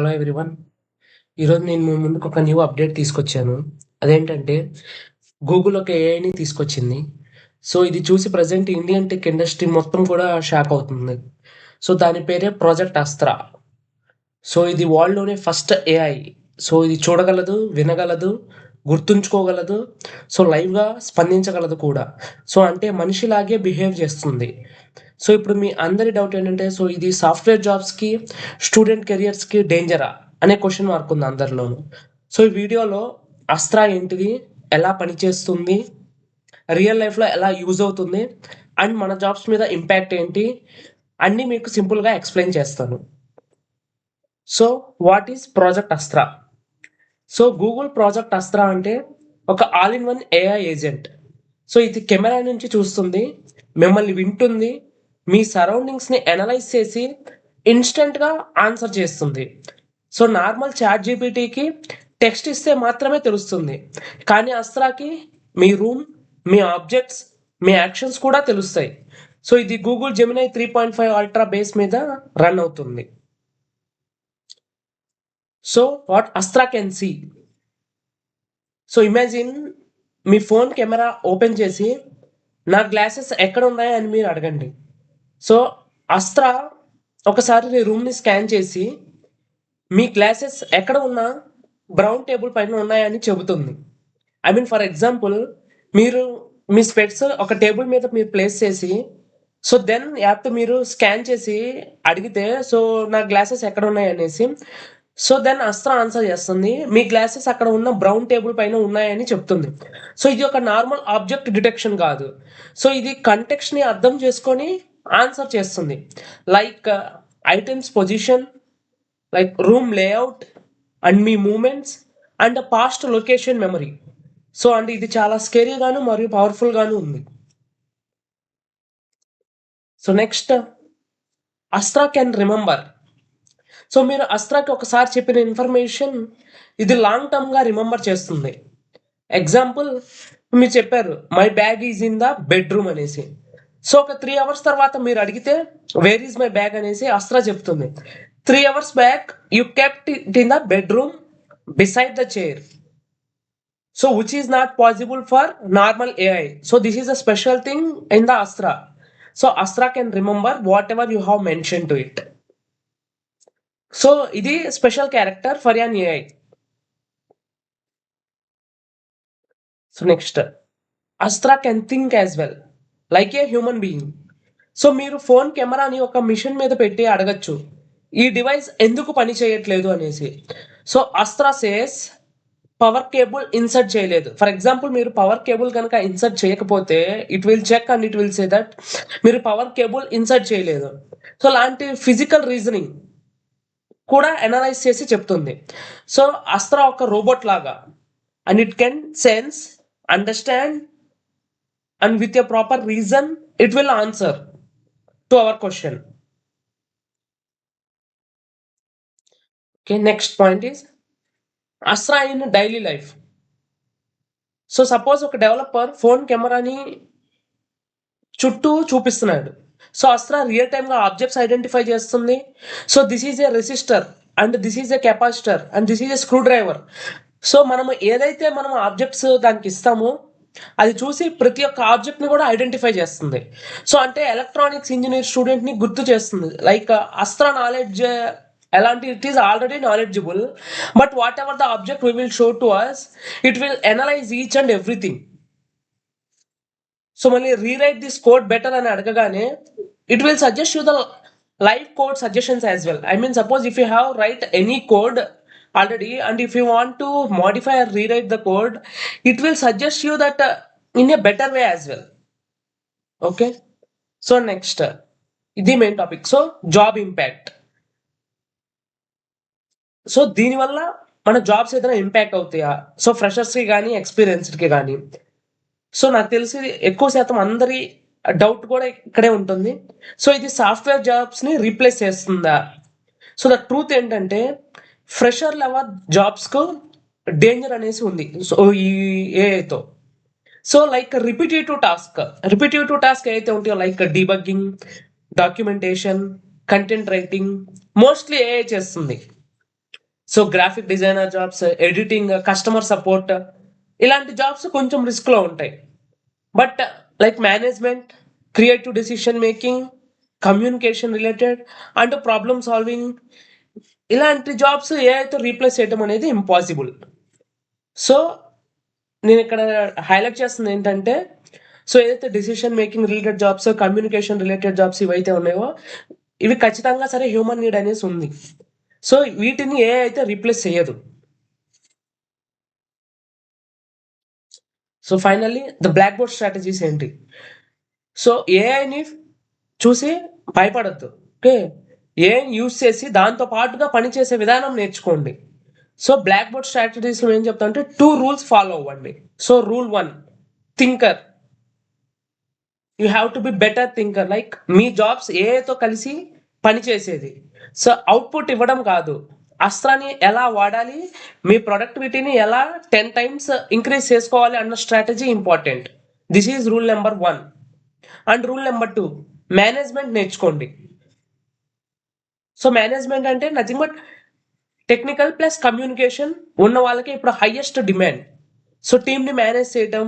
Hello everyone. ఈరోజు నేను మీ ముందుకు ఒక న్యూ అప్డేట్ తీసుకొచ్చాను. అదేంటంటే గూగుల్ ఒక ఏఐని తీసుకొచ్చింది. సో ఇది చూసి ప్రజెంట్ ఇండియన్ టెక్ ఇండస్ట్రీ మొత్తం కూడా షాక్ అవుతుంది. సో దాని పేరే ప్రాజెక్ట్ అస్త్రా. సో ఇది వరల్డ్‌లోనే ఫస్ట్ ఏఐ. సో ఇది చూడగలదు, వినగలదు, గుర్తుంచుకోగలదు. సో లైవ్‌గా స్పందించగలదు కూడా. సో అంటే మనిషిలాగే బిహేవ్ చేస్తుంది. సో ఇప్పుడు మీ అందరి డౌట్ ఏంటంటే సో ఇది సాఫ్ట్‌వేర్ జాబ్స్‌కి, స్టూడెంట్ కెరియర్స్‌కి డేంజరా? అనే క్వెషన్ మార్క్ ఉంది అందరిలోను. సో ఈ వీడియోలో అస్త్రా ఏంటిది? ఎలా పనిచేస్తుంది? రియల్ లైఫ్‌లో ఎలా యూజ్ అవుతుంది? అండ్ మన జాబ్స్ మీద ఇంపాక్ట్ ఏంటి? అన్నీ మీకు సింపుల్‌గా ఎక్స్‌ప్లెయిన్ చేస్తాను. So what is project Astra? So Google project Astra అంటే ఒక all in one AI agent. So ఇది కెమెరా నుంచి చూస్తుంది, మిమ్మల్ని వింటుంది, మీ సరౌండింగ్స్ని అనలైజ్ చేసి ఇన్స్టెంట్గా ఆన్సర్ చేస్తుంది. సో నార్మల్ చాట్ జీపీటీకి టెక్స్ట్ ఇస్తే మాత్రమే తెలుస్తుంది, కానీ అస్త్రాకి మీ రూమ్, మీ ఆబ్జెక్ట్స్, మీ యాక్షన్స్ కూడా తెలుస్తాయి. సో ఇది గూగుల్ జెమినై 3.5 అల్ట్రా బేస్ మీద రన్ అవుతుంది. So what Astra can see. So imagine మీ ఫోన్ కెమెరా ఓపెన్ చేసి నా గ్లాసెస్ ఎక్కడ ఉన్నాయి అని మీరు అడగండి. సో అస్త్రా ఒకసారి మీ రూమ్ని స్కాన్ చేసి మీ గ్లాసెస్ ఎక్కడ ఉన్నా బ్రౌన్ టేబుల్ పైన ఉన్నాయని చెబుతుంది. ఐ మీన్ ఫర్ ఎగ్జాంపుల్, మీరు మీ స్పెట్స్ ఒక టేబుల్ మీద మీరు ప్లేస్ చేసి సో దెన్ యాప్తో మీరు స్కాన్ చేసి అడిగితే సో నా గ్లాసెస్ ఎక్కడ ఉన్నాయి అనేసి సో దెన్ అస్త్రా ఆన్సర్ చేస్తుంది, మీ గ్లాసెస్ అక్కడ ఉన్న బ్రౌన్ టేబుల్ పైన ఉన్నాయని చెప్తుంది. సో ఇది ఒక నార్మల్ ఆబ్జెక్ట్ డిటెక్షన్ కాదు. సో ఇది కంటెక్స్ట్ని అర్థం చేసుకొని ఆన్సర్ చేస్తుంది. Like items position, like room layout and మీ moments and past location memory. So అంటే ఇది చాలా స్కేరీగాను మరియు పవర్ఫుల్గాను ఉంది. So next, Astra can remember. So మీరు అస్త్రాకి ఒకసారి చెప్పిన ఇన్ఫర్మేషన్ ఇది లాంగ్ టర్మ్గా రిమెంబర్ చేస్తుంది. ఎగ్జాంపుల్, మీరు చెప్పారు my bag is in the bedroom అనేసి. సో ఒక 3 అవర్స్ తర్వాత మీరు అడిగితే వేర్ ఈజ్ మై బ్యాగ్ అనేసి అస్త్రా చెప్తుంది. 3 hours back you kept it in the bedroom beside the chair. So which is not possible for normal AI. So this is a special thing in the Astra. So Astra can remember whatever you have mentioned to it. So ఇది special character for an AI. So next, Astra can think as well like a human being. So మీరు phone కెమెరాని ఒక machine మీద పెట్టి అడగచ్చు, ఈ device ఎందుకు పని చేయట్లేదు అనేసి. So Astra says power cable insert చేయలేదు. ఫర్ ఎగ్జాంపుల్, మీరు పవర్ కేబుల్ కనుక ఇన్సర్ట్ చేయకపోతే it will check and it will say that మీరు పవర్ కేబుల్ ఇన్సర్ట్ చేయలేదు. సో లాంటి ఫిజికల్ రీజనింగ్ కూడా అనలైజ్ చేసి చెప్తుంది. సో అస్త్రా ఒక రోబోట్ లాగా and it can sense, understand and with a proper reason it will answer to our question. Okay, next point is Astra in daily life. So suppose ఒక developer phone కెమెరాని చుట్టూ చూపిస్తున్నాడు. So Astra real టైమ్గా objects identify చేస్తుంది. So this is a resistor and this is a capacitor and this is a screwdriver. So మనము ఏదైతే మనం objects దానికి ఇస్తామో అది చూసి ప్రతి ఒక్క ఆబ్జెక్ట్ని కూడా ఐడెంటిఫై చేస్తుంది. సో అంటే ఎలక్ట్రానిక్స్ ఇంజనీర్ స్టూడెంట్ని గుర్తు చేస్తుంది. లైక్ అస్త్రా నాలెడ్జ్ ఎలాంటి, it is already knowledgeable, but whatever the object we will show to us it will analyse each and everything. So మళ్ళీ రీరైట్ దిస్ కోడ్ బెటర్ అని అడగగానే it will suggest you the live code suggestions as well. I mean, suppose if you have write any code already and if you want to modify or rewrite the code, it will suggest you that in a better way as well. Okay, so next, ఇది main topic. So job impact. So దీనివల్ల మన jobs ఏదైనా impact అవుతాయా? So ఫ్రెషర్స్కి కానీ ఎక్స్పీరియన్స్డ్కి కానీ. So నాకు తెలిసి ఎక్కువ శాతం అందరి డౌట్ కూడా ఇక్కడే ఉంటుంది. సో ఇది సాఫ్ట్వేర్ జాబ్స్ని రీప్లేస్ చేస్తుందా? సో ద ట్రూత్ ఏంటంటే ఫ్రెషర్ లెవెల్ జాబ్స్కు డేంజర్ అనేసి ఉంది సో ఈ ఏఐతో. సో లైక్ రిపిటేటివ్ టాస్క్ ఏదైతే ఉంటాయో like debugging, documentation, content writing mostly AI చేస్తుంది. So graphic designer jobs, editing, customer support ఇలాంటి జాబ్స్ కొంచెం రిస్క్లో ఉంటాయి. But like management, creative decision making, communication related and problem solving ఇలాంటి జాబ్స్ ఏఐతో replace చేయడం అనేది ఇంపాసిబుల్. సో నేను ఇక్కడ హైలైట్ చేస్తుంది ఏంటంటే, సో ఏదైతే decision making related jobs, communication related jobs ఇవైతే ఉన్నాయో ఇవి ఖచ్చితంగా సరే హ్యూమన్ నీడ్ అనేసి ఉంది. సో వీటిని ఏ అయితే రీప్లేస్ చేయదు. So finally the black board strategies ఏంటి? సో ఏఐని చూసి భయపడద్దు. ఓకే, ఏఐని యూస్ చేసి దాంతో పాటుగా పనిచేసే విధానం నేర్చుకోండి. సో బ్లాక్ బోర్డ్ స్ట్రాటజీస్లో ఏం చెప్తా అంటే 2 రూల్స్ ఫాలో అవ్వండి. So rule 1, thinker. You have to be better thinker. Like మీ జాబ్స్ ఏఐతో కలిసి పనిచేసేది. సో అవుట్పుట్ ఇవ్వడం కాదు, అస్త్రాన్ని ఎలా వాడాలి, మీ ప్రొడక్టివిటీని ఎలా 10 టైమ్స్ ఇంక్రీజ్ చేసుకోవాలి అన్న strategy important. This is rule number 1. And rule number 2, management నేర్చుకోండి. సో మేనేజ్మెంట్ అంటే nothing but technical plus communication ఉన్న వాళ్ళకి ఇప్పుడు హైయెస్ట్ డిమాండ్. సో టీమ్ని మేనేజ్ చేయటం,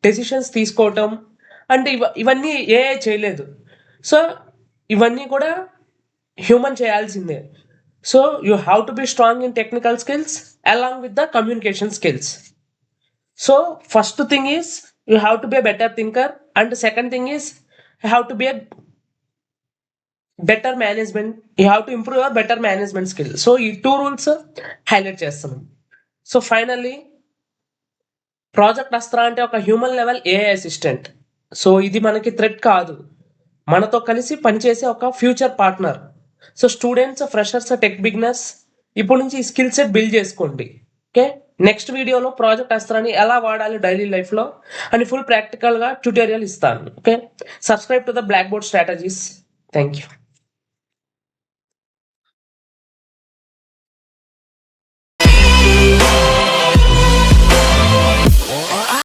డెసిషన్స్ తీసుకోవటం అంటే ఇవన్నీ ఏఐ చేయలేదు. సో ఇవన్నీ కూడా హ్యూమన్ చేయాల్సిందే. So you have to be strong in technical skills along with the communication skills. So first thing is you have to B a better thinker and second thing is you have to B a better management, you have to improve your better management skill. So ఈ 2 rules highlight చేస్తున్నాం. So finally project Astra అంటే ఒక human level AI assistant. So ఇది మనకి threat కాదు, మనతో కలిసి పనిచేసే ఒక future partner. So students, freshers, tech beginners ఇప్పుడు నుంచి ఈ స్కిల్ సెట్ బిల్డ్ చేసుకోండి. ఓకే, నెక్స్ట్ వీడియోలో ప్రాజెక్ట్ అస్త్రాన్ని ఎలా వాడాలి డైలీ లైఫ్లో అని ఫుల్ ప్రాక్టికల్గా ట్యూటోరియల్ ఇస్తాను. Okay, subscribe to the black board strategies. Thank you.